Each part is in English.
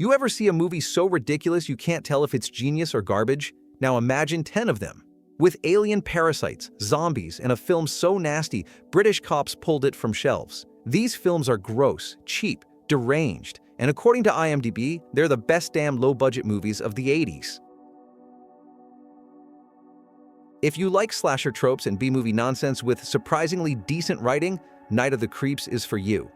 You ever see a movie so ridiculous you can't tell if it's genius or garbage? Now imagine 10 of them. With alien parasites, zombies, and a film so nasty, British cops pulled it from shelves. These films are gross, cheap, deranged, and according to IMDb, they're the best damn low-budget movies of the 80s. If you like slasher tropes and B-movie nonsense with surprisingly decent writing, Night of the Creeps is for you.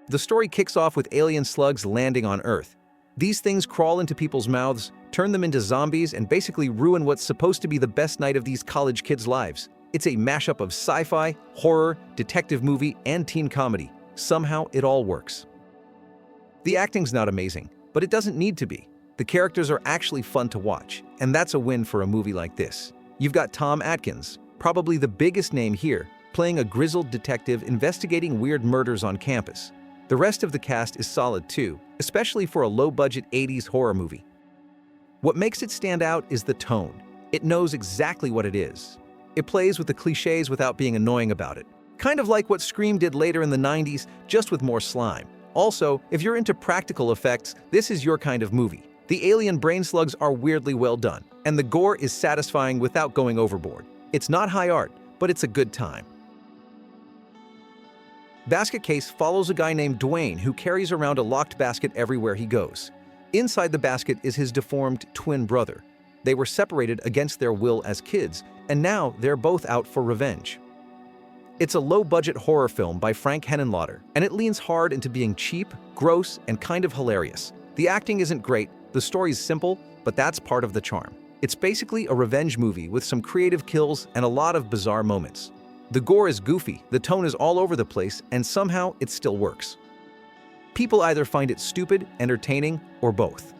The story kicks off with alien slugs landing on Earth. These things crawl into people's mouths, turn them into zombies, and basically ruin what's supposed to be the best night of these college kids' lives. It's a mashup of sci-fi, horror, detective movie, and teen comedy. Somehow, it all works. The acting's not amazing, but it doesn't need to be. The characters are actually fun to watch, and that's a win for a movie like this. You've got Tom Atkins, probably the biggest name here, playing a grizzled detective investigating weird murders on campus. The rest of the cast is solid too, especially for a low-budget 80s horror movie. What makes it stand out is the tone. It knows exactly what it is. It plays with the cliches without being annoying about it. Kind of like what Scream did later in the 90s, just with more slime. Also, if you're into practical effects, this is your kind of movie. The alien brain slugs are weirdly well done, and the gore is satisfying without going overboard. It's not high art, but it's a good time. Basket Case follows a guy named Dwayne who carries around a locked basket everywhere he goes. Inside the basket is his deformed twin brother. They were separated against their will as kids, and now they're both out for revenge. It's a low-budget horror film by Frank Henenlotter, and it leans hard into being cheap, gross, and kind of hilarious. The acting isn't great, the story's simple, but that's part of the charm. It's basically a revenge movie with some creative kills and a lot of bizarre moments. The gore is goofy, the tone is all over the place, and somehow it still works. People either find it stupid, entertaining, or both.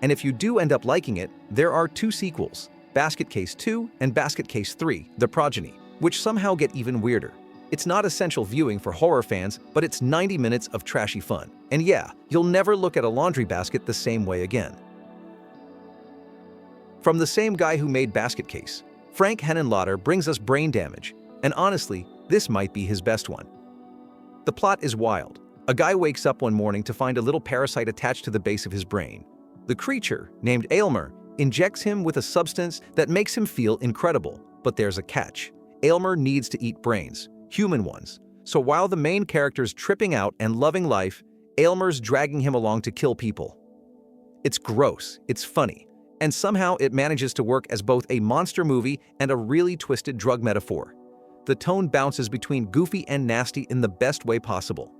And if you do end up liking it, there are 2 sequels, Basket Case 2 and Basket Case 3, The Progeny, which somehow get even weirder. It's not essential viewing for horror fans, but it's 90 minutes of trashy fun. And yeah, you'll never look at a laundry basket the same way again. From the same guy who made Basket Case, Frank Henenlotter brings us Brain Damage, and honestly, this might be his best one. The plot is wild. A guy wakes up one morning to find a little parasite attached to the base of his brain. The creature, named Aylmer, injects him with a substance that makes him feel incredible. But there's a catch. Aylmer needs to eat brains, human ones. So while the main character's tripping out and loving life, Aylmer's dragging him along to kill people. It's gross, it's funny, and somehow it manages to work as both a monster movie and a really twisted drug metaphor. The tone bounces between goofy and nasty in the best way possible.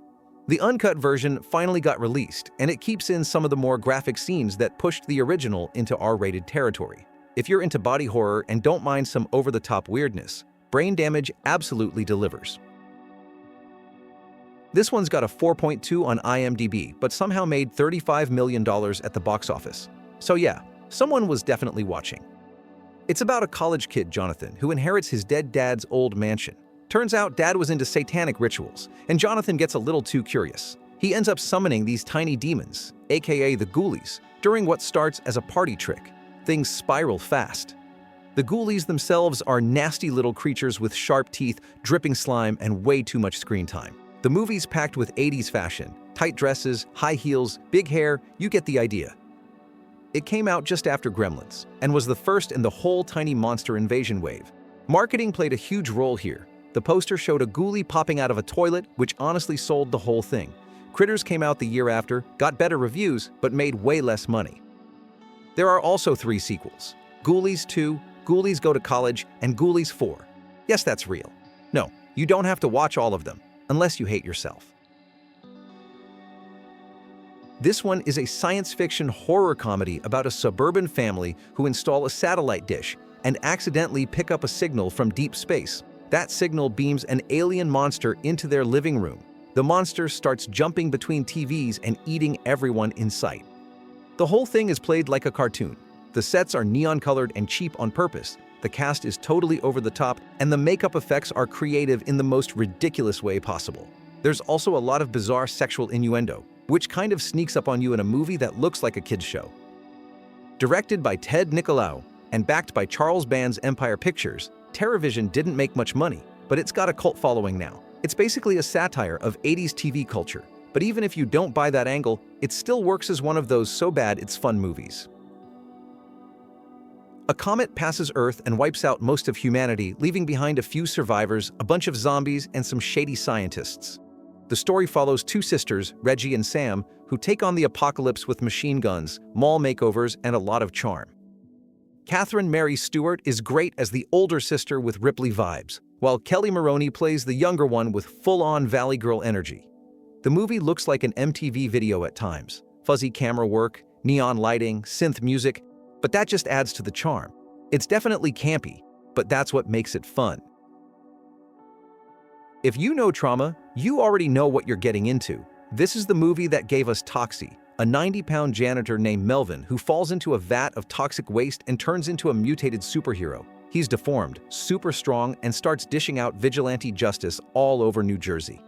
The uncut version finally got released, and it keeps in some of the more graphic scenes that pushed the original into R-rated territory. If you're into body horror and don't mind some over-the-top weirdness, Brain Damage absolutely delivers. This one's got a 4.2 on IMDb, but somehow made $35 million at the box office. So yeah, someone was definitely watching. It's about a college kid, Jonathan, who inherits his dead dad's old mansion. Turns out Dad was into satanic rituals, and Jonathan gets a little too curious. He ends up summoning these tiny demons, aka the Ghoulies, during what starts as a party trick. Things spiral fast. The Ghoulies themselves are nasty little creatures with sharp teeth, dripping slime, and way too much screen time. The movie's packed with 80s fashion, tight dresses, high heels, big hair, you get the idea. It came out just after Gremlins, and was the first in the whole tiny monster invasion wave. Marketing played a huge role here. The poster showed a ghoulie popping out of a toilet, which honestly sold the whole thing. Critters came out the year after, got better reviews, but made way less money. There are also 3 sequels: Ghoulies 2, Ghoulies Go to College, and Ghoulies 4. Yes, that's real. No, you don't have to watch all of them, unless you hate yourself. This one is a science fiction horror comedy about a suburban family who install a satellite dish and accidentally pick up a signal from deep space. That signal beams an alien monster into their living room. The monster starts jumping between TVs and eating everyone in sight. The whole thing is played like a cartoon. The sets are neon-colored and cheap on purpose. The cast is totally over the top, and the makeup effects are creative in the most ridiculous way possible. There's also a lot of bizarre sexual innuendo, which kind of sneaks up on you in a movie that looks like a kid's show. Directed by Ted Nicolau and backed by Charles Band's Empire Pictures, TerrorVision didn't make much money, but it's got a cult following now. It's basically a satire of 80s TV culture, But even if you don't buy that angle, it still works as one of those so bad it's fun movies. A comet passes Earth and wipes out most of humanity, leaving behind a few survivors, a bunch of zombies, and some shady scientists. The story follows two sisters, Reggie and Sam, who take on the apocalypse with machine guns, mall makeovers, and a lot of charm. Catherine Mary Stewart is great as the older sister with Ripley vibes, while Kelly Maroney plays the younger one with full-on Valley Girl energy. The movie looks like an MTV video at times. Fuzzy camera work, neon lighting, synth music, but that just adds to the charm. It's definitely campy, but that's what makes it fun. If you know trauma, you already know what you're getting into. This is the movie that gave us Toxie, a 90-pound janitor named Melvin who falls into a vat of toxic waste and turns into a mutated superhero. He's deformed, super strong, and starts dishing out vigilante justice all over New Jersey.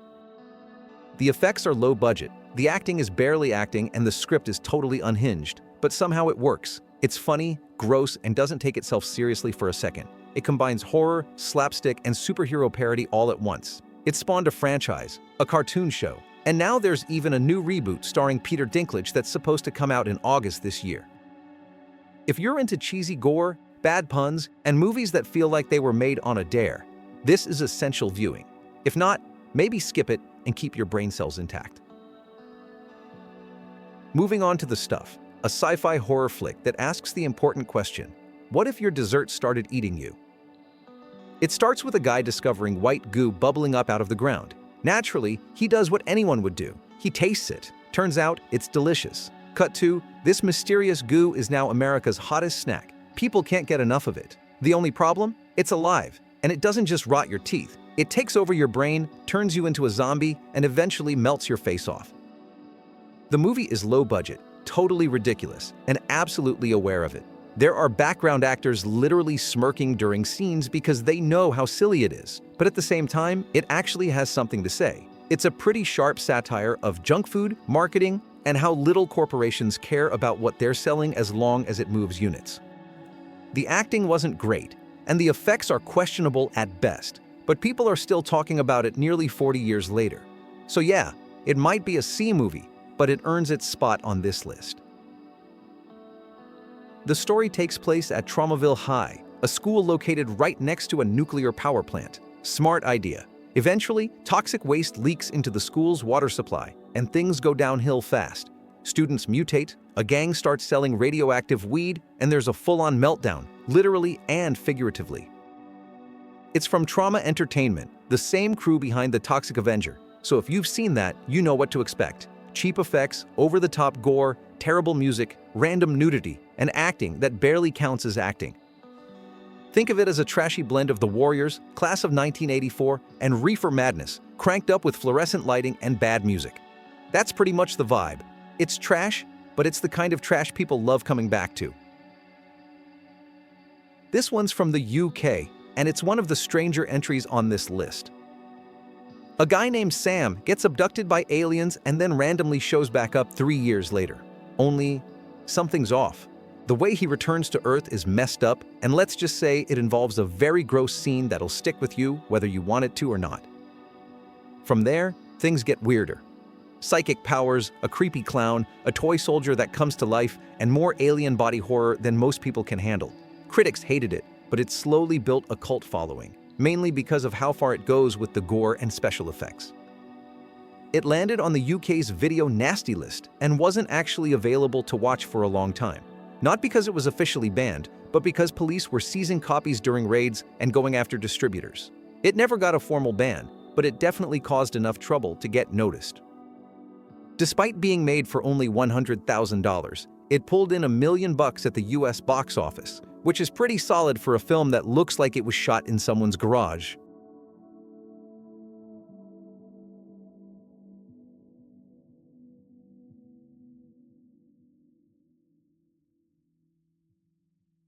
The effects are low budget, the acting is barely acting, and the script is totally unhinged, but somehow it works. It's funny, gross, and doesn't take itself seriously for a second. It combines horror, slapstick, and superhero parody all at once. It spawned a franchise, a cartoon show, and now there's even a new reboot starring Peter Dinklage that's supposed to come out in August this year. If you're into cheesy gore, bad puns, and movies that feel like they were made on a dare, this is essential viewing. If not, maybe skip it and keep your brain cells intact. Moving on to The Stuff, a sci-fi horror flick that asks the important question, what if your dessert started eating you? It starts with a guy discovering white goo bubbling up out of the ground. Naturally, he does what anyone would do. He tastes it. Turns out, it's delicious. Cut to, this mysterious goo is now America's hottest snack. People can't get enough of it. The only problem? It's alive, and it doesn't just rot your teeth. It takes over your brain, turns you into a zombie, and eventually melts your face off. The movie is low budget, totally ridiculous, and absolutely aware of it. There are background actors literally smirking during scenes because they know how silly it is. But at the same time, it actually has something to say. It's a pretty sharp satire of junk food, marketing, and how little corporations care about what they're selling as long as it moves units. The acting wasn't great, and the effects are questionable at best, but people are still talking about it nearly 40 years later. So yeah, it might be a C movie, but it earns its spot on this list. The story takes place at Traumaville High, a school located right next to a nuclear power plant. Smart idea. Eventually, toxic waste leaks into the school's water supply, and things go downhill fast. Students mutate, a gang starts selling radioactive weed, and there's a full-on meltdown, literally and figuratively. It's from Trauma Entertainment, the same crew behind the Toxic Avenger, so if you've seen that, you know what to expect. Cheap effects, over-the-top gore, terrible music, random nudity, and acting that barely counts as acting. Think of it as a trashy blend of The Warriors, Class of 1984, and Reefer Madness, cranked up with fluorescent lighting and bad music. That's pretty much the vibe. It's trash, but it's the kind of trash people love coming back to. This one's from the UK, and it's one of the stranger entries on this list. A guy named Sam gets abducted by aliens and then randomly shows back up 3 years later. Only, something's off. The way he returns to Earth is messed up, and let's just say it involves a very gross scene that'll stick with you whether you want it to or not. From there, things get weirder. Psychic powers, a creepy clown, a toy soldier that comes to life, and more alien body horror than most people can handle. Critics hated it, but it slowly built a cult following, mainly because of how far it goes with the gore and special effects. It landed on the UK's Video Nasty list and wasn't actually available to watch for a long time. Not because it was officially banned, but because police were seizing copies during raids and going after distributors. It never got a formal ban, but it definitely caused enough trouble to get noticed. Despite being made for only $100,000, it pulled in $1 million at the US box office, which is pretty solid for a film that looks like it was shot in someone's garage.